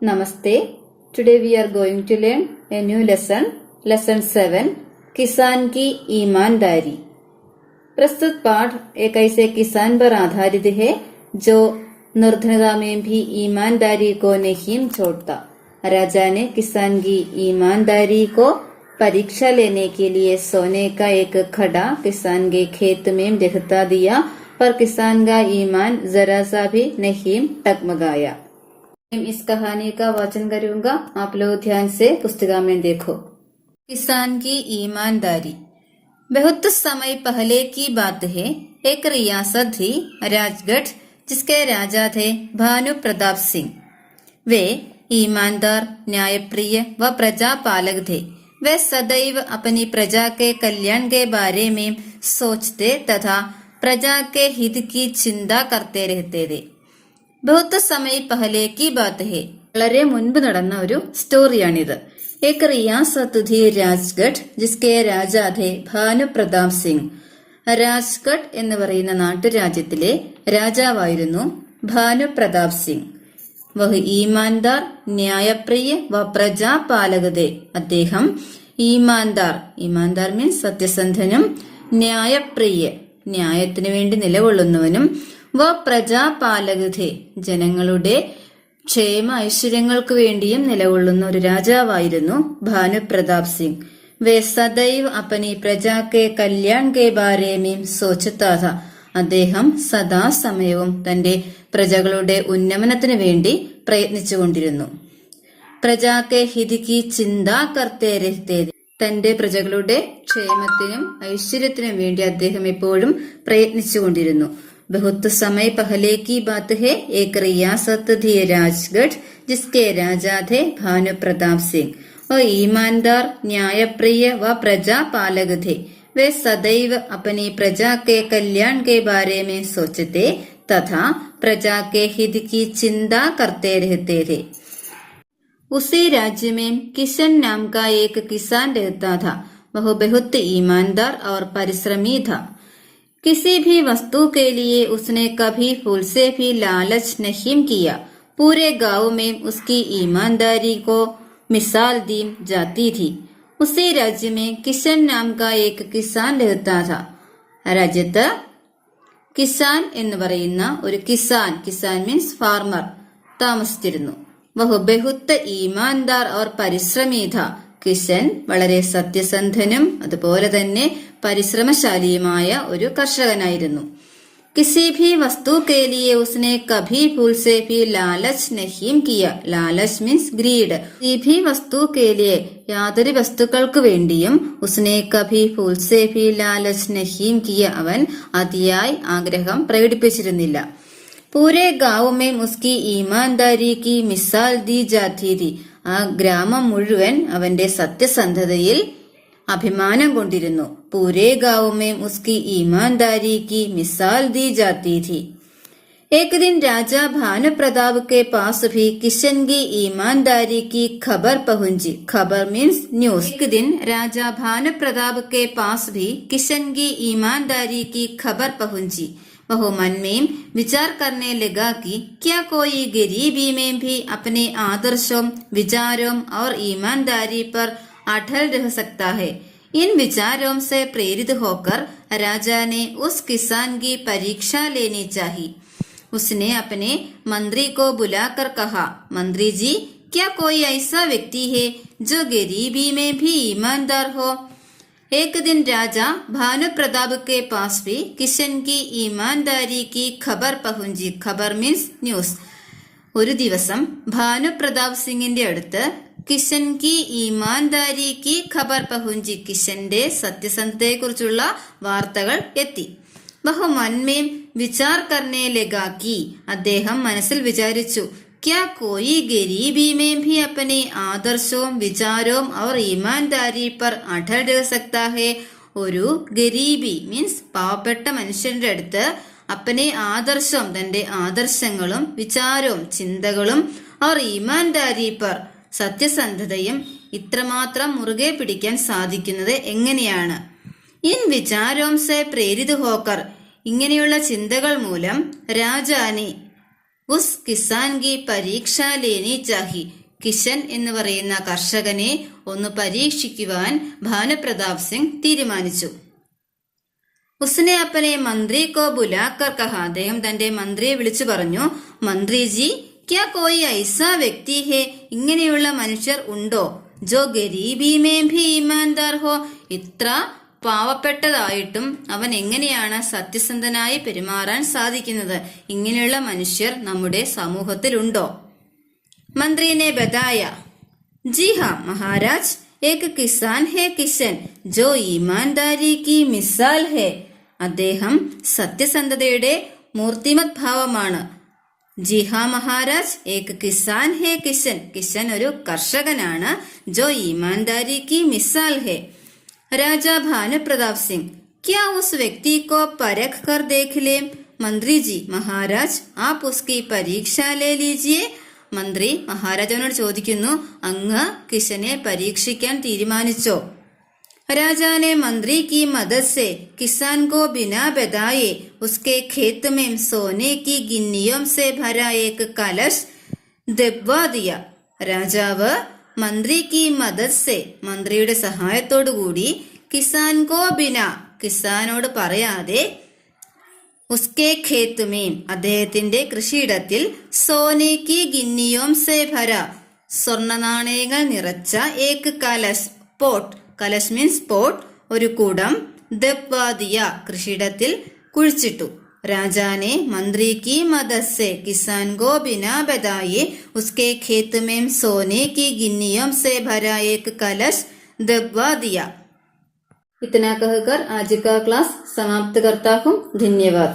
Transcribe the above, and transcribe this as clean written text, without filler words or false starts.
Namaste. Today we are going to learn a new lesson, lesson 7, किसान की ईमानदारी। प्रस्तुत पाठ एक ऐसे किसान पर आधारित है जो निर्धनता में भी ईमानदारी को नहीं छोड़ता। राजा ने किसान की ईमानदारी को परीक्षा लेने के लिए सोने का एक खड़ा किसान के खेत में दिखता दिया, पर किसान का ईमान जरा सा भी नहीं टगमगाया। इस कहानी का वाचन करूंगा, आप लोग ध्यान से पुस्तिका में देखो। किसान की ईमानदारी। बहुत समय पहले की बात है, एक रियासत थी राजगढ़, जिसके राजा थे भानु प्रताप सिंह। वे ईमानदार, न्यायप्रिय व प्रजा पालक थे। वे सदैव अपनी प्रजा के कल्याण के बारे में सोचते तथा प्रजा के हित की चिंता करते रहते थे। बहुत समय पहले की बात है, വളരെ മുൻപ് നടന്ന ഒരു സ്റ്റോറിയാണിത്। एक रियासत थी രാജ്ഗഡ്, जिसके രാജാ थे ഭാനു പ്രതാപ് സിംഗ്। രാജ്ഗഡ് എന്ന് പറയുന്ന നാട്ടുരാജ്യത്തിലെ രാജാവായിരുന്നു ഭാനു പ്രതാപ് സിംഗ്। വഹ് ഈമാൻദാർ, ന്യായപ്രിയ വ പ്രജാ പാലകതെ। അദ്ദേഹം ഈമാൻദാർ, ഈമാൻദാർ മീൻസ് സത്യസന്ധനും, ന്യായപ്രിയ ന്യായത്തിനു വേണ്ടി നിലകൊള്ളുന്നവനും, വ പ്രജാപാലകഥെ ജനങ്ങളുടെ ക്ഷേമ ഐശ്വര്യങ്ങൾക്ക് വേണ്ടിയും നിലകൊള്ളുന്ന ഒരു രാജാവായിരുന്നു ഭാനു പ്രതാപ് സിംഗ്। വേ സദൈവ് അപ്പനി പ്രജാ കെ കല്യാൺ കെ ബാരെ മേം സോച്ചതാ ഥാ। അദ്ദേഹം സദാസമയവും തന്റെ പ്രജകളുടെ ഉന്നമനത്തിനു വേണ്ടി പ്രയത്നിച്ചുകൊണ്ടിരുന്നു। പ്രജാ കെ ഹിത് കി ചിന്ത കർത്തേ രഹ്തേ। തന്റെ പ്രജകളുടെ ക്ഷേമത്തിനും ഐശ്വര്യത്തിനും വേണ്ടി അദ്ദേഹം എപ്പോഴും പ്രയത്നിച്ചുകൊണ്ടിരുന്നു। बहुत समय पहले की बात है, एक रियासत थी राजगढ़, जिसके राजा थे भानु प्रताप सिंह। और ईमानदार, न्यायप्रिय व प्रजा पालक थे। वे सदैव अपनी प्रजा के कल्याण के बारे में सोचते तथा प्रजा के हित की चिंता करते रहते थे। उसी राज्य में किशन नाम का एक किसान रहता था। वह बहुत ईमानदार और परिश्रमी था। किसी भी वस्तु के लिए उसने कभी फूल से भी लालच नहीं किया। पूरे गांव में उसकी ईमानदारी को मिसाल दी जाती थी। उसी राज्य में किशन नाम का एक किसान रहता था। രാജ്യത്ത് കിസാൻ എന്ന് പറയുന്ന ഒരു കിസാൻ, കിസാൻ മീൻസ് ഫാർമർ, താമസിച്ചിരുന്നു। വഹു ബഹുത്ത് ഈമാൻദാർ ഓർ പരിശ്രമി ഥാ। കിഷൻ വളരെ സത്യസന്ധനും അതുപോലെ തന്നെ പരിശ്രമശാലിയുമായ ഒരു കർഷകനായിരുന്നു। കിസി ഭി വസ്തു കെ ലിയെ ഉസ്നെ കഭി ഫൂൽ സെ ഭി ലാലച്ച് നഹീം കിയ। ലാലച്ച് മീൻസ് ഗ്രീഡ്। കിസി ഭി വസ്തു കെ ലിയെ യാതൊരു വസ്തുക്കൾക്ക് വേണ്ടിയും ഉസ്നെ കഭി ഫൂൽ സെ ഭി ലാലച്ച് നഹീം കിയ, അവൻ അതിയായി ആഗ്രഹം പ്രകടിപ്പിച്ചിരുന്നില്ല। പൂരെ ഗാവ് മേം ഉസ്കി ഈമാൻദാരി കി മിസാൽ ദി ജാതി ഥി। ആ ഗ്രാമം മുഴുവൻ അവന്റെ സത്യസന്ധതയിൽ അഭിമാനം കൊണ്ടിരുന്നു। പൂരേ ഗാവ് മേം ഉസ്കി ഈമാൻദാരി കി മിസാൽ ദി ജാതി ഥി। एक दिन राजा भानु प्रताप के पास भी किशन की ईमानदारी की खबर पहुंची। खबर मीन्स न्यूज। एक दिन राजा भानु प्रताप के पास भी किशन की ईमानदारी की खबर पहुंची। वह मन में विचार करने लगा कि क्या कोई गरीबी में भी अपने आदर्शों, विचारों और ईमानदारी पर अटल रह सकता है। इन विचारों से प्रेरित होकर राजा ने उस किसान की परीक्षा लेनी चाहिए। उसने अपने मंत्री को बुलाकर कहा, मंत्री जी, क्या कोई ऐसा व्यक्ति है जो गरीबी में भी ईमानदार हो? एक दिन राजा भानु प्रताप के पास भी किशन की ईमानदारी की खबर पहुंची। खबर मीन्स ന്യൂസ്। ഒരു ദിവസം ഭാനു പ്രതാപ് സിംഗിന്റെ അടുത്ത് കിഷൻ കി ഈമാൻദാരി കി ഖബർ പഹുഞ്ചി, കിഷന്റെ സത്യസന്ധതയെ കുറിച്ചുള്ള വാർത്തകൾ എത്തി। വഹു മൻമേം വിചാർ കർനെ ലഗാക്കി, അദ്ദേഹം മനസ്സിൽ വിചാരിച്ചു, क्या कोई गरीबी में भी अपने आदर्शों, विचारों और ईमानदारी पर अटल रह सकता है? ഒരു ഗരീബി മീൻസ് പാവപ്പെട്ട മനുഷ്യന്റെ അടുത്ത് അപ്പനെ ആദർശം, തന്റെ ആദർശങ്ങളും വിചാരവും ചിന്തകളും അവർ ഈമാൻദാരി പർ സത്യസന്ധതയും ഇത്രമാത്രം മുറുകെ പിടിക്കാൻ സാധിക്കുന്നത് എങ്ങനെയാണ്? ഇൻ വിചാരോം സെ പ്രേരിത് ഹോക്കർ, ഇങ്ങനെയുള്ള ചിന്തകൾ മൂലം രാജാനെ ഉസ് കിസാൻ കി പരീക്ഷ ലേനി ചാഹി. കിഷൻ എന്ന് പറയുന്ന കർഷകനെ ഒന്ന് പരീക്ഷിക്കുവാൻ ഭാനുപ്രതാപ് സിംഗ് തീരുമാനിച്ചു. ഉസ്നെ അപ്പനെ മന്ത്രി കോ ബുലാക്കർ കഹ. അദ്ദേഹം തന്റെ മന്ത്രിയെ വിളിച്ചു പറഞ്ഞു, മന്ത്രിജി, ക്യാ കോയി ഐസാ വ്യക്തി ഹേ, ഇങ്ങനെയുള്ള മനുഷ്യർ ഉണ്ടോ, ജോ ഗരീബി മേ ഭി ഈമാൻദാർ ഹോ, ഇത്ര പാവപ്പെട്ടതായിട്ടും അവൻ എങ്ങനെയാണ് സത്യസന്ധനായി പെരുമാറാൻ സാധിക്കുന്നത്? ഇങ്ങനെയുള്ള മനുഷ്യർ നമ്മുടെ സമൂഹത്തിലുണ്ടോ? മന്ത്രിനെ ബതായ. ജി ഹാ മഹാരാജ്, ഏക് കിസാൻ ഹേ കിഷൻ, ജോ ഈമാൻദാരി കി മിസാൽ ഹേ. അദ്ദേഹം സത്യസന്ധതയുടെ മൂർത്തിമത് ഭാവമാണ്. ജി ഹാ മഹാരാജ്, ഏക് കിസാൻ ഹേ കിഷൻ, കിഷൻ ഒരു കർഷകനാണ്. ജോ ഈമാൻദാരി കി മിസാൽ ഹേ. രാജാ ഭാനുപ്രതാപ് സിംഗ്, ക്യാ ഉസ് വ്യക്തി കോ പരഖ് കർ ദേഖ് ലേ. മന്ത്രി ജി, മഹാരാജ് ആപ് ഉസ്കി പരീക്ഷ ലേ ലീജിയേ. മന്ത്രി മഹാരാജാവിനോട് ചോദിക്കുന്നു, അങ്ങ് കിഷനെ പരീക്ഷിക്കാൻ തീരുമാനിച്ചോ? രാജാനെ മന്ത്രി കി മദദ് സെ കിസാൻ കോ ബിനാ ബതായെ ഉസ്കെ ഖേത് മേം സോനെ കി ഗിന്നിയോം സെ ഭര ഏക് കലശ് ദബ്വാ ദിയ. രാജാവ് മന്ത്രി കി മദദ് സെ, മന്ത്രിയുടെ സഹായത്തോടുകൂടി, കിസാൻ കോ ബിന, കിസാനോട് പറയാതെ, ഉസ്കെ ഖേത് മേം, അദ്ദേഹത്തിന്റെ കൃഷിയിടത്തിൽ, സോനെ കി ഗിന്നിയോം സെ ഭര, സ്വർണ്ണ നാണയങ്ങൾ നിറച്ച ഏക് കലശ്, പോട്ട്, കലശ് മീൻസ് പോട്ട്, ഒരു കുടം, ദബ്വാദിയ, കൃഷിയിടത്തിൽ കുഴിച്ചിട്ടു. രാജാനെ മന്ത്രി की मदद से किसान को बिना बताए उसके खेत में सोने की गिन्नियों से भरा एक कलश दबवा दिया. इतना कहकर आज का क्लास समाप्त करता हूँ. धन्यवाद.